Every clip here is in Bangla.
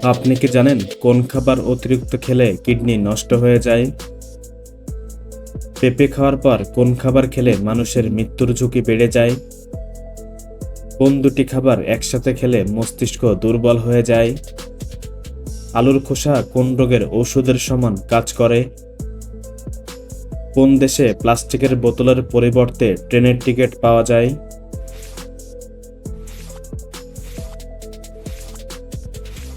আপনি কি জানেন কোন খাবার অতিরিক্ত খেলে কিডনি নষ্ট হয়ে যায়? পেঁপে খাওয়ার পর কোন খাবার খেলে মানুষের মৃত্যুর ঝুঁকি বেড়ে যায়? কোন দুটি খাবার একসাথে খেলে মস্তিষ্ক দুর্বল হয়ে যায়? আলুর খোসা কোন রোগের ওষুধের সমান কাজ করে? কোন দেশে প্লাস্টিকের বোতলের পরিবর্তে ট্রেনের টিকিট পাওয়া যায়?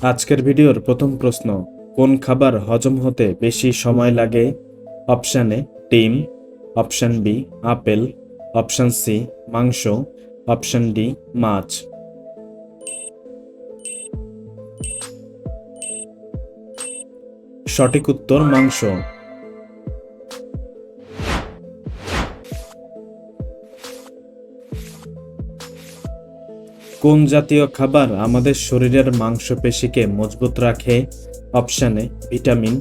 আজকের ভিডিওর প্রথম প্রশ্ন, কোন খাবার হজম হতে বেশি সময় লাগে? অপশান এ ডিম, option B apple, option C মাংস, অপশান ডি মাছ। সঠিক উত্তর মাংস। কোন জাতীয় খাবার আমাদের শরীরের মাংসপেশিকে মজবুত রাখে? Option A vitamin,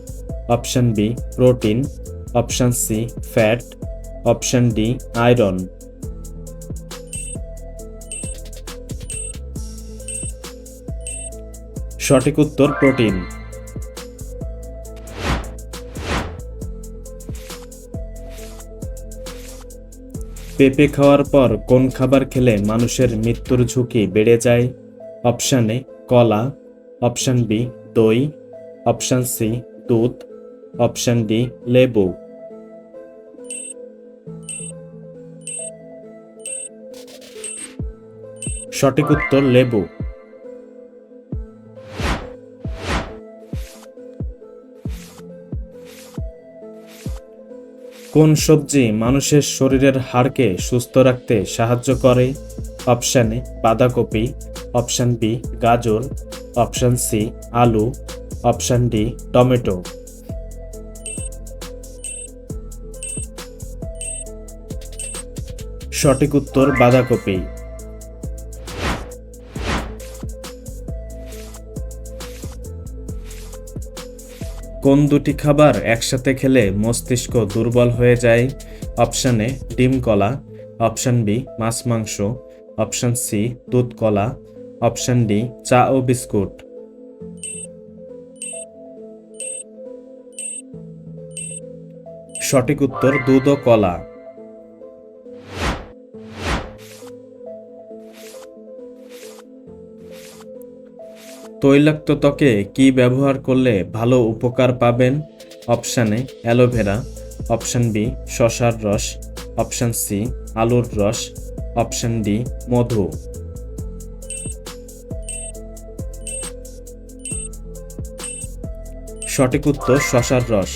option B protein, option C fat, option D iron. সঠিক উত্তর প্রোটিন। পেঁপে খাওয়ার পর কোন খাবার খেলে মানুষের মৃত্যুর ঝুঁকি বেড়ে যায়? অপশান এ কলা, অপশান বি দই, অপশান সি দুধ, অপশান ডি লেবু। সঠিক উত্তর লেবু। কোন সবজি মানুষের শরীরের হাড়কে সুস্থ রাখতে সাহায্য করে? অপশান এ বাঁধাকপি, অপশান বি গাজর, অপশান সি আলু, অপশান ডি টমেটো। সঠিক উত্তর বাঁধাকপি। কোন দুটি খাবার একসাথে খেলে মস্তিষ্ক দুর্বল হয়ে যায়? অপশান এ ডিম কলা, অপশান বি মাছ মাংস, অপশান সি দুধ কলা, অপশান ডি চা ও বিস্কুট। সঠিক উত্তর দুধ ও কলা। তৈলাক্ত ত্বকে কি ব্যবহার করলে ভালো উপকার পাবেন? Option A aloe vera, option B শসার রস, অপশান সি আলুর রস, অপশান ডি মধু। সঠিক উত্তর শসার রস।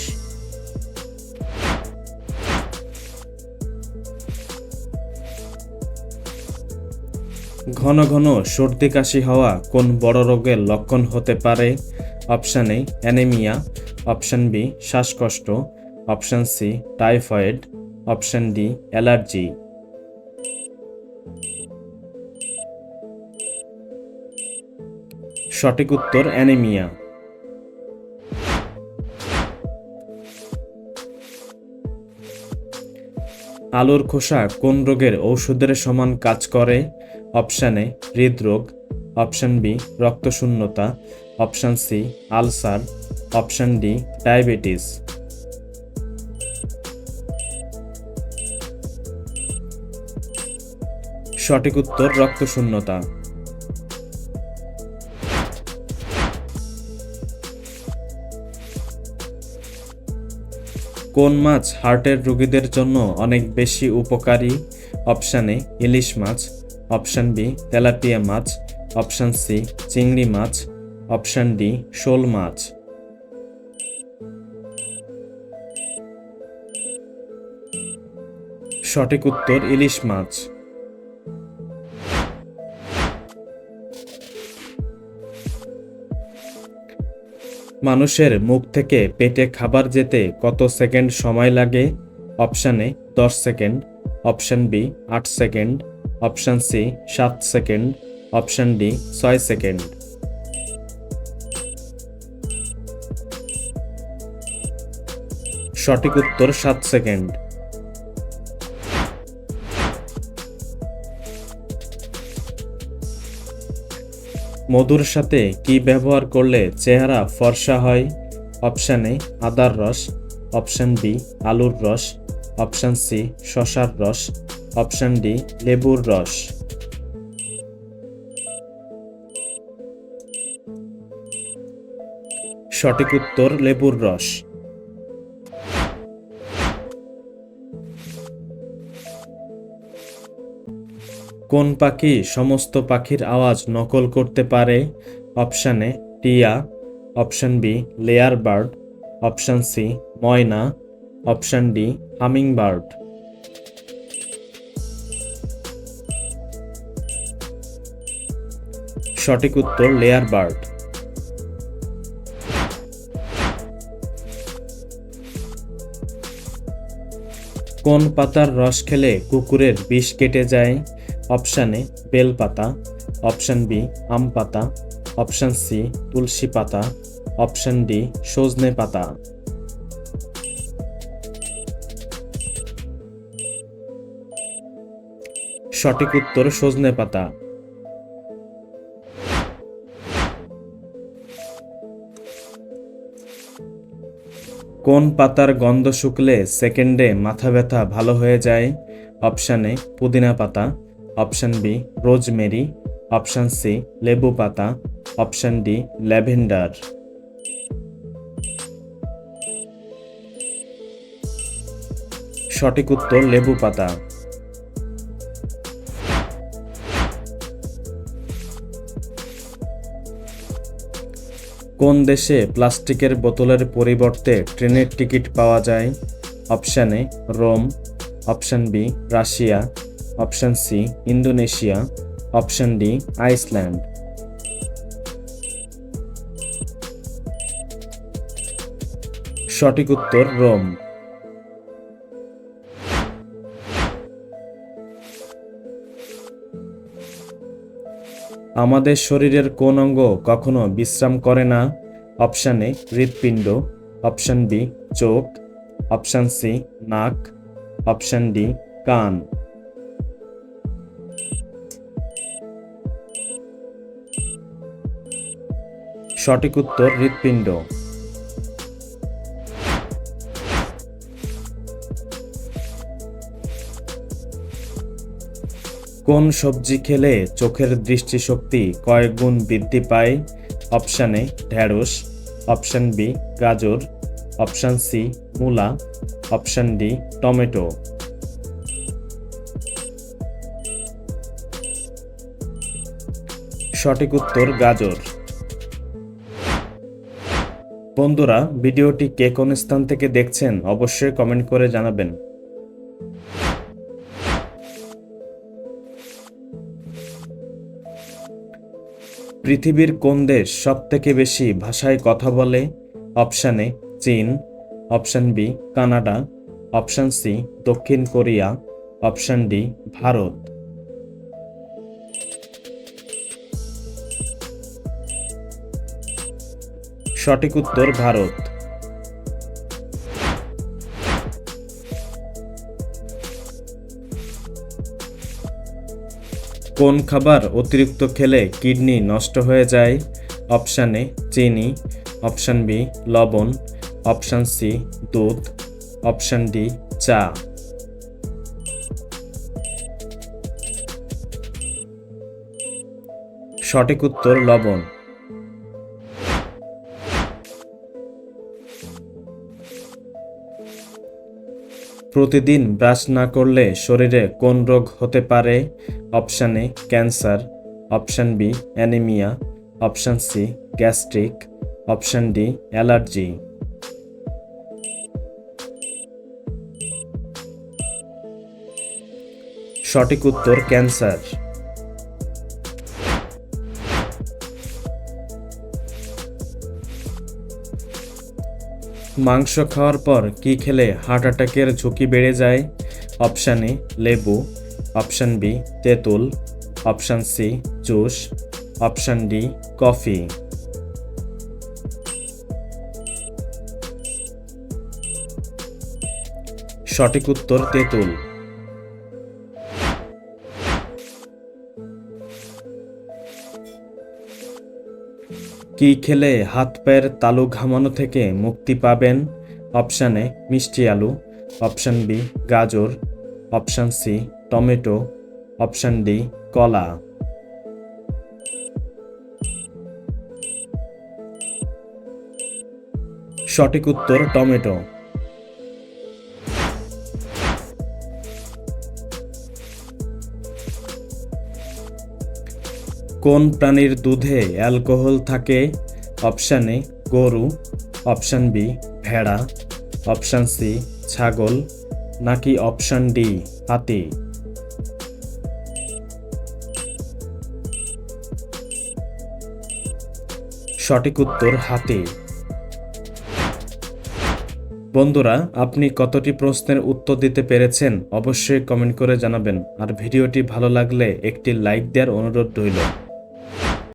ঘন ঘন সর্দি কাশি হওয়া কোন বড় রোগের লক্ষণ হতে পারে? Option A anaemia, option B শ্বাসকষ্ট, option C typhoid, option D allergy. সঠিক উত্তর অ্যানিমিয়া। আলুর খোসা কোন রোগের ঔষধের সমান কাজ করে? অপশান এ হৃদরোগ, অপশান বি রক্তশূন্যতা, option C ulcer, option D diabetes. সঠিক উত্তর রক্তশূন্যতা। কোন মাছ হার্টের রোগীদের জন্য অনেক বেশি উপকারী? অপশান এ ইলিশ মাছ, অপশান বি তেলাপিয়া মাছ, অপশান সি চিংড়ি মাছ, অপশান ডি শোল মাছ। সঠিক উত্তর ইলিশ মাছ। মানুষের মুখ থেকে পেটে খাবার যেতে কত সেকেন্ড সময় লাগে? Option A 10 second, option B 8 second, option C 7 second, option D 6 second. সঠিক উত্তর 7 সেকেন্ড। মধুর সাথে কি ব্যবহার করলে চেহারা ফর্সা হয়? অপশান এ আদার রস, অপশান বি আলুর রস, অপশান সি শসার রস, অপশান ডি লেবুর রস। সঠিক উত্তর লেবুর রস। কোন পাখি সমস্ত পাখির আওয়াজ নকল করতে পারে? অপশান এ টিয়া, option B layer bird, option C ময়না, অপশান ডি হামিং বার্ড। সঠিক উত্তর লেয়ার বার্ড। কোন পাতার রস খেলে কুকুরের বিষ কেটে যায়? অপশান এ বেল পাতা, অপশান বি আম পাতা, অপশান সি তুলসী পাতা, অপশান ডি সজনে পাতা। সঠিক উত্তর সজনে পাতা। কোন পাতার গন্ধ শুকলে সেকেন্ডে মাথা ব্যথা ভালো হয়ে যায়? অপশান এ পুদিনা পাতা, option B rosemary, option C লেবু পাতা, অপশান ডি ল্যাভেন্ডার। সঠিক উত্তর লেবু পাতা। কোন দেশে প্লাস্টিকের বোতলের পরিবর্তে ট্রেনের টিকিট পাওয়া যায়? Option A Rome, option B Russia, option C Indonesia, option D Iceland. সঠিক উত্তর রোম। আমাদের শরীরের কোন অঙ্গ কখনো বিশ্রাম করে না? অপশান এ হৃৎপিণ্ড, অপশান বি চোখ, অপশান সি নাক, অপশান ডি কান। সঠিক উত্তর হৃৎপিণ্ড। কোন সবজি খেলে চোখের দৃষ্টিশক্তি কয়েক গুণ বৃদ্ধি পায়? অপশান এ ঢেঁড়স, অপশান বি গাজর, অপশান সি মূলা, অপশান ডি টমেটো। সঠিক উত্তর গাজর। বন্ধুরা, ভিডিওটি কে কোন স্থান থেকে দেখছেন অবশ্যই কমেন্ট করে জানাবেন। পৃথিবীর কোন দেশ সবথেকে বেশি ভাষায় কথা বলে? অপশান এ চীন, option B Canada, option C দক্ষিণ কোরিয়া, অপশান ডি ভারত। সঠিক উত্তর ভারত। কোন খাবার অতিরিক্ত খেলে কিডনি নষ্ট হয়ে যায়? অপশান এ চিনি, অপশান বি লবণ, অপশান সি দুধ, অপশান ডি চা। সঠিক উত্তর লবণ। প্রতিদিন ব্রাশ না করলে শরীরে কোন রোগ হতে পারে? Option A cancer, option B anaemia, option C gastric, option D allergy. সঠিক উত্তর ক্যান্সার। মাংস খাওয়ার পর কি খেলে হার্ট অ্যাটাকের ঝুঁকি বেড়ে যায়? অপশান এ লেবু, অপশান বি তেঁতুল, option C juice, option D coffee. সঠিক উত্তর তেঁতুল। কি খেলে হাত পায়ের তালু ঘামানো থেকে মুক্তি পাবেন? অপশান এ মিষ্টি আলু, অপশান বি গাজর, option C tomato, option D কলা। সঠিক উত্তর টমেটো। কোন প্রাণীর দুধে অ্যালকোহল থাকে? অপশান এ গরু, অপশান বি ভেড়া, অপশান সি ছাগল, নাকি অপশান ডি হাতি? সঠিক উত্তর হাতি। বন্ধুরা, আপনি কতটি প্রশ্নের উত্তর দিতে পেরেছেন অবশ্যই কমেন্ট করে জানাবেন, আর ভিডিওটি ভালো লাগলে একটি লাইক দেওয়ার অনুরোধ রইল।